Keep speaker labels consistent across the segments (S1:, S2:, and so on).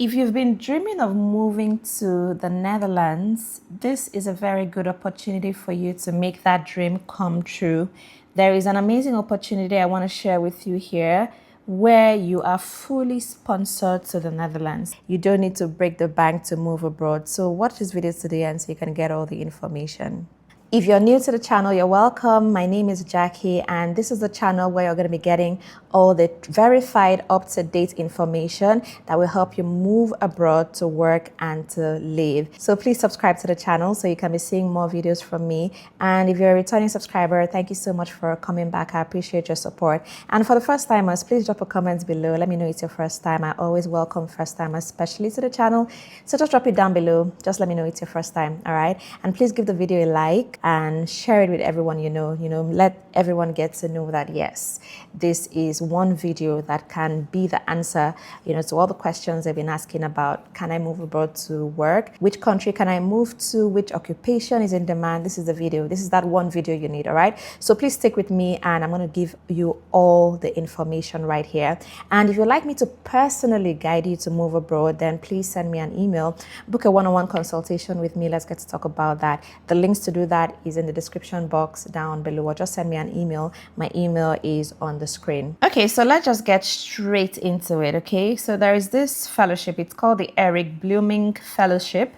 S1: If you've been dreaming of moving to the Netherlands, this is a very good opportunity for you to make that dream come true. There is an amazing opportunity I want to share with you here where you are fully sponsored to the Netherlands. You don't need to break the bank to move abroad. So watch this video today and so you can get all the information. If you're new to the channel, you're welcome. My name is Jackie, and this is the channel where you're going to be getting all the verified, up-to-date information that will help you move abroad to work and to live. So please subscribe to the channel so you can be seeing more videos from me. And if you're a returning subscriber, thank you so much for coming back. I appreciate your support. And for the first timers, please drop a comment below. Let me know it's your first time. I always welcome first timers, especially to the channel. So just drop it down below. Just let me know it's your first time. All right. And please give the video a like and share it with everyone you know. Let everyone get to know that yes, this is one video that can be the answer, to all the questions they've been asking about. Can I move abroad to work? Which country can I move to? Which occupation is in demand? This is the video. This is that one video you need, all right? So please stick with me and I'm going to give you all the information right here. And if you'd like me to personally guide you to move abroad, then please send me an email, book a one-on-one consultation with me. Let's get to talk about that. The links to do that is in the description box down below, or just send me an email. My email is on the screen. Okay, so let's just get straight into it. Okay, so there is this fellowship. It's called the Eric Blooming Fellowship,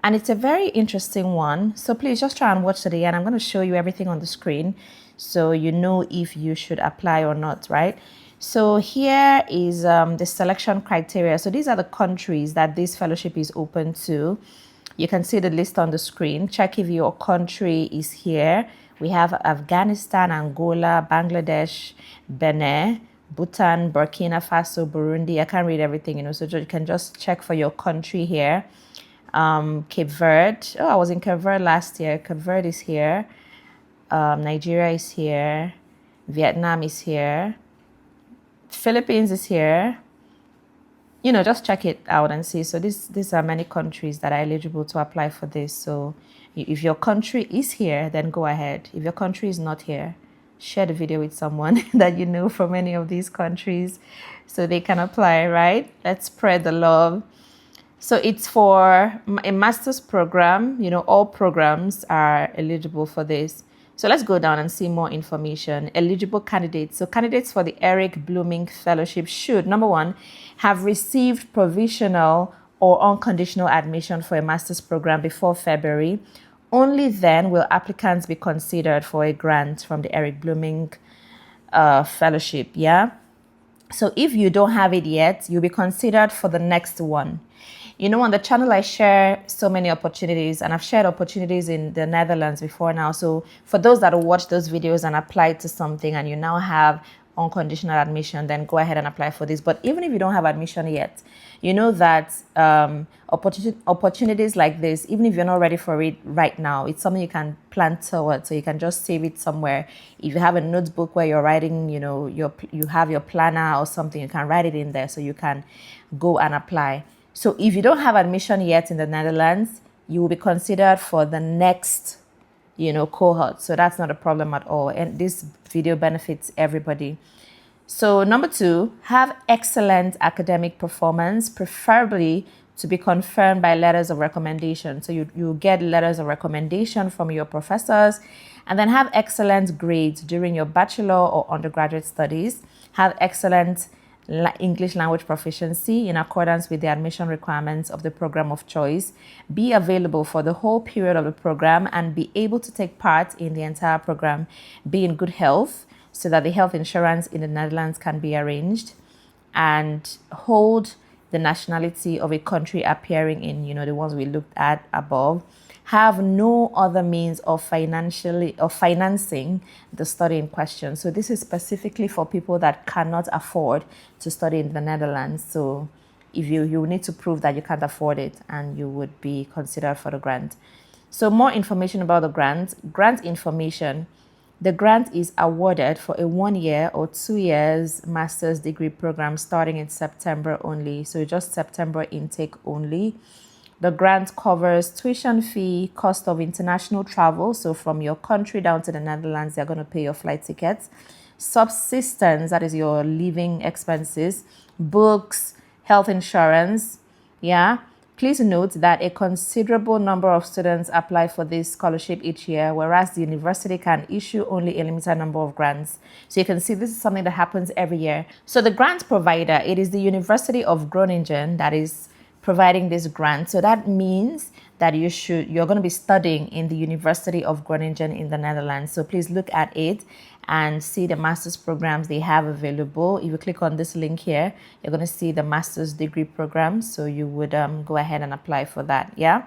S1: and it's a very interesting one. So please just try and watch to the end. I'm going to show you everything on the screen so you know if you should apply or not, right? So here is the selection criteria. So these are the countries that this fellowship is open to. You can see the list on the screen. Check if your country is here. We have Afghanistan, Angola, Bangladesh, Benin, Bhutan, Burkina Faso, Burundi. I can't read everything, so you can just check for your country here. Cape Verde. Oh, I was in Cape Verde last year. Cape Verde is here. Nigeria is here. Vietnam is here. Philippines is here. Just check it out and see. So these are many countries that are eligible to apply for this. So if your country is here, then go ahead. If your country is not here, share the video with someone that you know from any of these countries so they can apply, right? Let's spread the love. So it's for a master's program. All programs are eligible for this. So let's go down and see more information. Eligible candidates. So candidates for the Eric Blooming Fellowship should, number one, have received provisional or unconditional admission for a master's program before February. Only then will applicants be considered for a grant from the Eric Blooming Fellowship, yeah? So if you don't have it yet, you'll be considered for the next one. On the channel, I share so many opportunities, and I've shared opportunities in the Netherlands before now. So for those that watch those videos and apply to something and you now have unconditional admission, then go ahead and apply for this. But even if you don't have admission yet, you know that opportunities like this, even if you're not ready for it right now, it's something you can plan towards. So you can just save it somewhere. If you have a notebook where you're writing, you have your planner or something, you can write it in there so you can go and apply. So if you don't have admission yet in the Netherlands, you will be considered for the next, cohort. So that's not a problem at all. And this video benefits everybody. So number two, have excellent academic performance, preferably to be confirmed by letters of recommendation. So you get letters of recommendation from your professors, and then have excellent grades during your bachelor or undergraduate studies. Have excellent English language proficiency in accordance with the admission requirements of the program of choice, be available for the whole period of the program and be able to take part in the entire program, be in good health so that the health insurance in the Netherlands can be arranged, and hold the nationality of a country appearing in, the ones we looked at above. Have no other means of financing the study in question. So this is specifically for people that cannot afford to study in the Netherlands. So if you need to prove that you can't afford it, and you would be considered for the grant. So more information about the grant information. The grant is awarded for a 1 year or 2 years master's degree program starting in September only. So just September intake only. The grant covers tuition fee, cost of international travel. So from your country down to the Netherlands, they're going to pay your flight tickets. Subsistence, that is your living expenses, books, health insurance, Yeah. Please note that a considerable number of students apply for this scholarship each year, whereas the university can issue only a limited number of grants. So you can see this is something that happens every year. So the grant provider, it is the University of Groningen that is providing this grant. So that means that you're going to be studying in the University of Groningen in the Netherlands. So please look at it and see the master's programs they have available. If you click on this link here, you're going to see the master's degree program. So you would go ahead and apply for that. Yeah.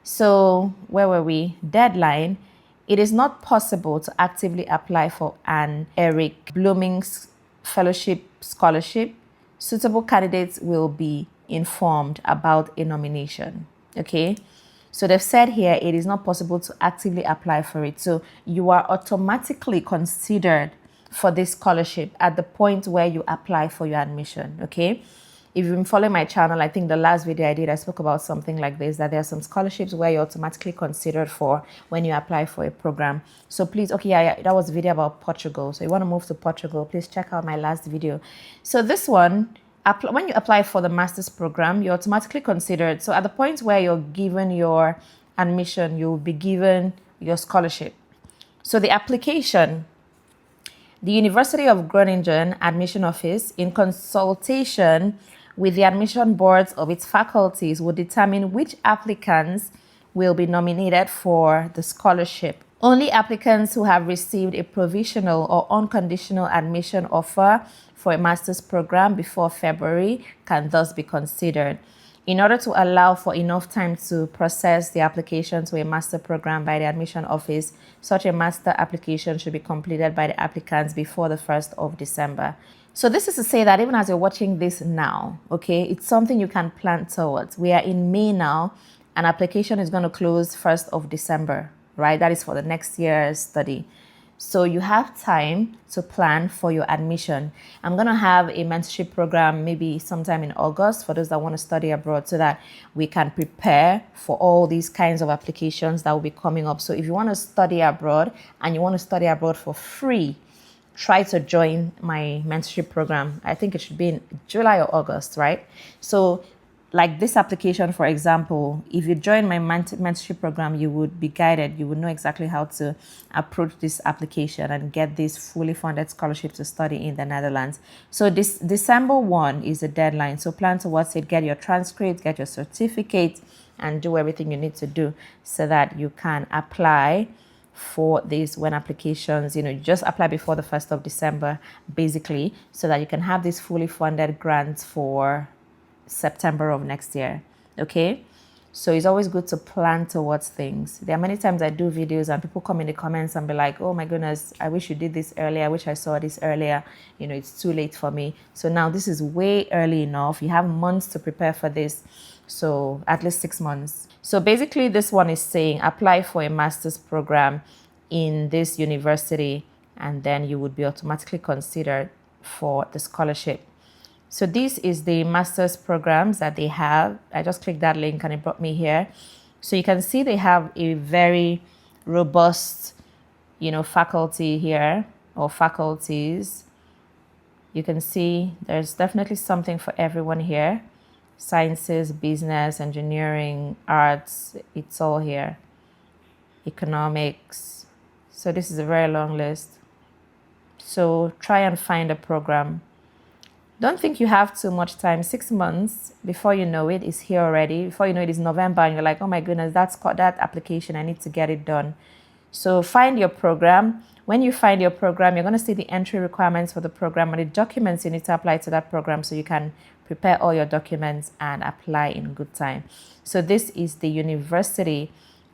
S1: So where were we? Deadline. It is not possible to actively apply for an Eric Blooming's fellowship scholarship. Suitable candidates will be informed about a nomination. Okay. So they've said here it is not possible to actively apply for it. So you are automatically considered for this scholarship at the point where you apply for your admission. Okay. If you've been following my channel, I think the last video I did, I spoke about something like this, that there are some scholarships where you're automatically considered for when you apply for a program. So please, okay, yeah, that was a video about Portugal. So you want to move to Portugal, please check out my last video. So this one, when you apply for the master's program, you're automatically considered. So at the point where you're given your admission, you'll be given your scholarship. So the application, the University of Groningen Admission Office, in consultation with the admission boards of its faculties, will determine which applicants will be nominated for the scholarship. Only applicants who have received a provisional or unconditional admission offer for a master's program before February can thus be considered. In order to allow for enough time to process the application to a master program by the admission office, such a master application should be completed by the applicants before the 1st of December. So this is to say that even as you're watching this now, okay, it's something you can plan towards. We are in May now, and application is going to close 1st of December, right? That is for the next year's study. So you have time to plan for your admission. I'm going to have a mentorship program maybe sometime in August for those that want to study abroad, so that we can prepare for all these kinds of applications that will be coming up. So if you want to study abroad and you want to study abroad for free, try to join my mentorship program. I think it should be in July or August, right? So like this application, for example, if you join my mentorship program, you would be guided. You would know exactly how to approach this application and get this fully funded scholarship to study in the Netherlands. So this December 1 is the deadline. So plan towards it, get your transcript, get your certificate, and do everything you need to do so that you can apply for this when applications, you just apply before the 1st of December, basically, so that you can have this fully funded grant for September of next year. Okay, so it's always good to plan towards things. There are many times I do videos and people come in the comments and be like, oh my goodness, I wish you did this earlier, I wish I saw this earlier, it's too late for me. So now this is way early enough. You have months to prepare for this, so at least 6 months. So basically this one is saying apply for a master's program in this university, and then you would be automatically considered for the scholarship. So this is the master's programs that they have. I just clicked that link and it brought me here. So you can see they have a very robust, faculty here, or faculties. You can see there's definitely something for everyone here. Sciences, business, engineering, arts, it's all here. Economics. So this is a very long list. So try and find a program. Don't think you have too much time. 6 months, before you know it, is here already. Before you know it, is November, and you're like, oh my goodness, that application, I need to get it done. So find your program. When you find your program, you're going to see the entry requirements for the program and the documents you need to apply to that program, so you can prepare all your documents and apply in good time. So this is the University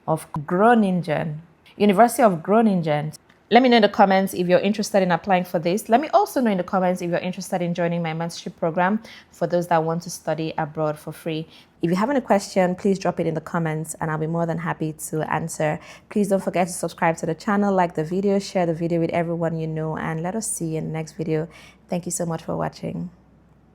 S1: of Groningen. University of Groningen. Let me know in the comments if you're interested in applying for this. Let me also know in the comments if you're interested in joining my mentorship program for those that want to study abroad for free. If you have any question, please drop it in the comments and I'll be more than happy to answer. Please don't forget to subscribe to the channel, like the video, share the video with everyone you know, and let us see you in the next video. Thank you so much for watching.